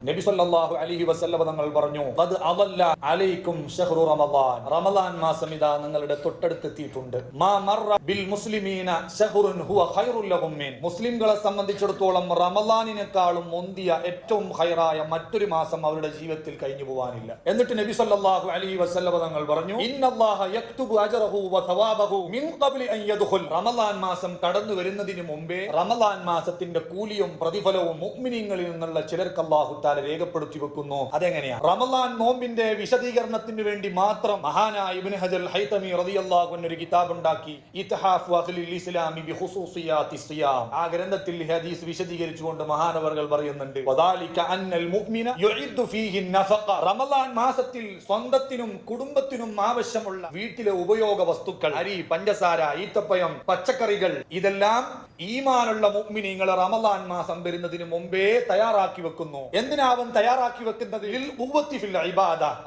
നബി സല്ലല്ലാഹു അലൈഹി വസല്ലം തങ്ങൾ പറഞ്ഞു, ഖദ് അദല്ല അലൈക്കും ശഹ്റു റമളാൻ, റമളാൻ മാസം ഇതാ നിങ്ങളുടെ തൊട്ടടുത്തെത്തിയിട്ടുണ്ട്. മാ മർറ ബിൽ മുസ്ലിമീന ശഹ്റുൻ ഹുവ ഖൈറുൽ ലഹും മിൻ, മുസ്ലിംകളെ സംബന്ധിച്ചിടത്തോളം റമളാനിനേക്കാളും മുന്തിയ ഏറ്റവും ഖൈറായ മറ്റൊരു മാസം അവരുടെ ജീവിതത്തിൽ കഴിഞ്ഞു പോവാനില്ല. എന്നിട്ട് നബി സല്ലല്ലാഹു അലൈഹി വസല്ലം തങ്ങൾ പറഞ്ഞു, ഇന്നല്ലാഹ യക്തുബു അജ്റഹു വ സവാബഹു മിൻ ഖബ്ലി അൻ യദ്ഖുൽ, റമളാൻ മാസം കടന്നു വരുന്നതിന് മുമ്പേ റമളാൻ മാസത്തിന്റെ കൂലിയും പ്രതിഫലവും മുഅ്മിനീങ്ങളിൽ നിന്നുള്ള ചിലർക്ക് അല്ലാഹു തആല രേഖപ്പെടുത്തി വെക്കുന്നു. അതെങ്ങനെയാ? റമളാൻ നോമ്പിന്റെ വിശദീകരണത്തിന് വേണ്ടി മാത്രം മഹാനായ ഇബ്നു ഹജർ ഹൈതമി റളിയല്ലാഹു അൻഹു ഒരു കിതാബ് ഉണ്ടാക്കി, ഇത്ഹാഫ് അഹ്ലിൽ ഇസ്ലാമി ബിഖുസൂസിയാത്തി സിയാം. ആ ഗ്രന്ഥത്തിൽ ഹദീസ് വിശദീകരിച്ചുകൊണ്ട് മഹാനവർകൾ പറയുന്നുണ്ട്, വദാലിക അന്നൽ മുഅ്മിന യുഇദ്ദു ഫീഹി നഫഖ, റമളാൻ മാസത്തിൽ സ്വന്തത്തിനും കുടുംബത്തിനും ആവശ്യമുള്ള വീട്ടിലെ ഉപയോഗ വസ്തുക്കൾ, അരി, പഞ്ചസാര, ഈത്തപ്പഴം, പച്ചക്കറികൾ, ഇതെല്ലാം ഈമാനുള്ള മുഅ്മിനീങ്ങൾ റമളാൻ മാസം വരുന്നതിന് മുമ്പേ തയ്യാറാക്കി വെക്കുന്നു. എന്തിനാവൻ തയ്യാറാക്കി വെക്കുന്നത്?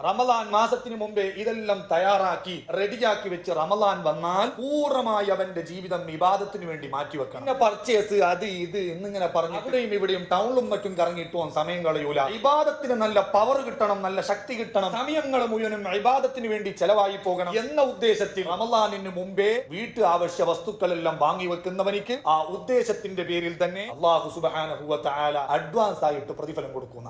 റമളാൻ മാസത്തിന് മുമ്പേ ഇതെല്ലാം തയ്യാറാക്കി റെഡിയാക്കി വെച്ച് റമളാൻ വന്നാൽ പൂർണ്ണമായി അവന്റെ ജീവിതം ഇബാദത്തിന് വേണ്ടി മാറ്റിവെക്കണം. പിന്നെ പർച്ചേസ്, അത് ഇത് എന്നിങ്ങനെ പറഞ്ഞു അവിടെയും ഇവിടെയും ടൗണിലും മറ്റും കറങ്ങിയിട്ട് സമയം കളയൂല. ഇബാദത്തിന് നല്ല പവർ കിട്ടണം, നല്ല ശക്തി കിട്ടണം, സമയങ്ങൾ മുഴുവനും ഇബാദത്തിന് വേണ്ടി ചെലവായി പോകണം എന്ന ഉദ്ദേശത്തിൽ റമളാനിന് മുമ്പേ വീട്ടു ആവശ്യ വസ്തുക്കളെല്ലാം വാങ്ങി വെക്കുന്നവനിക്ക് ആ ഉദ്ദേശത്തിന്റെ പേരിൽ തന്നെ അല്ലാഹു സുബ്ഹാനഹു വ തആല അഡ്വാൻസ് ആയിട്ട് പ്രതിഫലം കൊടുക്കുന്ന